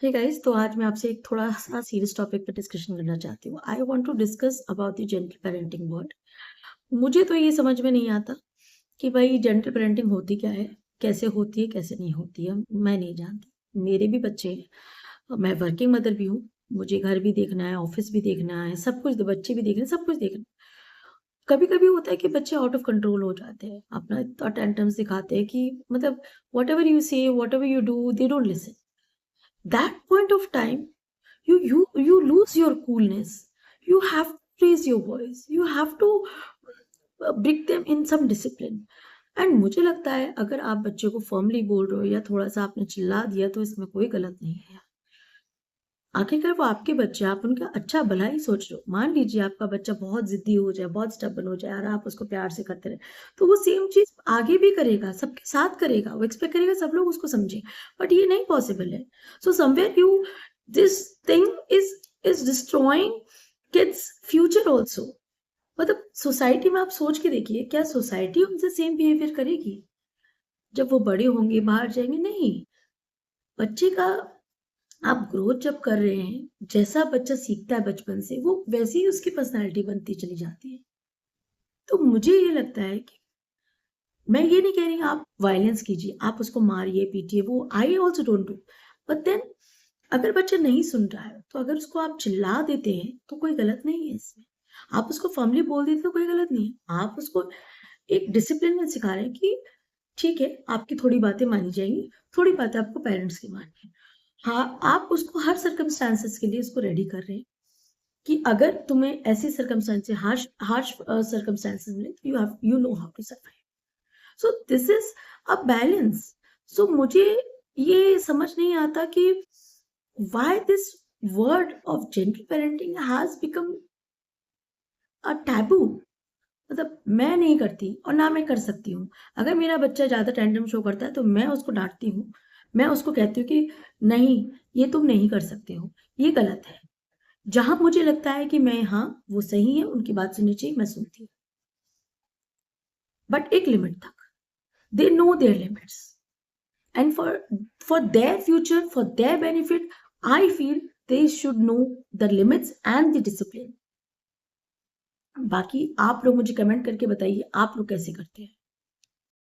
Hey guys, तो आज मैं आपसे एक थोड़ा-सा सीरियस टॉपिक पे डिस्कशन करना चाहती हूँ। I want to discuss about the gentle parenting word. मुझे तो ये समझ में नहीं आता कि भाई जेंटल पेरेंटिंग होती क्या है? कैसे होती है, कैसे नहीं होती है? मैं नहीं जानती। मेरे भी बच्चे हैं, मैं वर्किंग मदर भी हूँ। मुझे घर भी देखना है, ऑफिस भी देखना है, सब कुछ बच्चे भी देखने हैं, सब कुछ देखना है। कभी-कभी होता है कि बच्चे आउट ऑफ कंट्रोल हो जाते हैं, अपना इतना टेंट्रम्स दिखाते हैं कि मतलब व्हाटएवर यू से, whatever you do, they don't listen. That point of time you lose your coolness. You have to raise your voice. You have to bring them in some discipline. And मुझे लगता है अगर आप बच्चे को firmly बोल रहे हो या थोड़ा सा आपने चिल्ला दिया तो इसमें कोई गलत नहीं है। आखिरकार वो आपके बच्चे, आप उनका अच्छा भला ही सोच रहे हो। मान लीजिए आपका बच्चा बहुत जिद्दी हो जाए, बहुत स्टबर्न हो जाए और आप उसको प्यार से करते रहे, तो वो सेम चीज आगे भी करेगा, सबके साथ करेगा। वो एक्सपेक्ट करेगा सब लोग उसको समझें, बट ये नहीं पॉसिबल है। So somewhere you this thing is destroying kids future also. मतलब सोसाइटी में आप सोच के देखिए, क्या सोसाइटी उनसे सेम बिहेवियर करेगी जब वो बड़े होंगे, बाहर जाएंगे? नहीं। बच्चे का आप ग्रोथ जब कर रहे हैं, जैसा बच्चा सीखता है बचपन से, वो वैसी ही उसकी पर्सनैलिटी बनती चली जाती है। तो मुझे ये लगता है कि मैं ये नहीं कह रही आप वायलेंस कीजिए, आप उसको मारिए, पीटिए, वो I also don't do. But then अगर बच्चा नहीं सुन रहा है, तो अगर उसको आप चिल्ला देते हैं, तो कोई गलत नहीं है इसमें। आप उसको फर्मली बोल देते तो कोई गलत नहीं है। आप उसको एक डिसिप्लिन में सिखा रहे हैं कि ठीक है, आपकी थोड़ी बातें मानी जाएंगी, थोड़ी बातें आपको पेरेंट्स की माननी है। हाँ, आप उसको हर सर्कमस्टांसेस के लिए उसको रेडी कर रहे हैं कि अगर तुम्हें ऐसी सर्कमस्टांसेस, हार्श हार्श सर्कमस्टांसेस मिले, तो you know how to survive. So this is a balance. So मुझे ये समझ नहीं आता कि why this word of gentle parenting has become a taboo. मतलब मैं नहीं करती और ना मैं कर सकती हूँ। अगर मेरा बच्चा ज़्यादा टेंट्रम शो करता है तो मैं उसको डाँटती हूँ। मैं उसको कहती हूँ कि नहीं, ये तुम नहीं कर सकते हो, ये गलत है। जहाँ मुझे लगता है कि मैं हाँ, वो सही है, उनकी बात सुननी चाहिए, मैं सुनती हूँ। बट एक लिमिट तक। They know there limits and for their future, for their benefit, I feel they should know the limits and the discipline. बाकी आप लोग मुझे कमेंट करके बताइए, आप लोग कैसे करते हैं?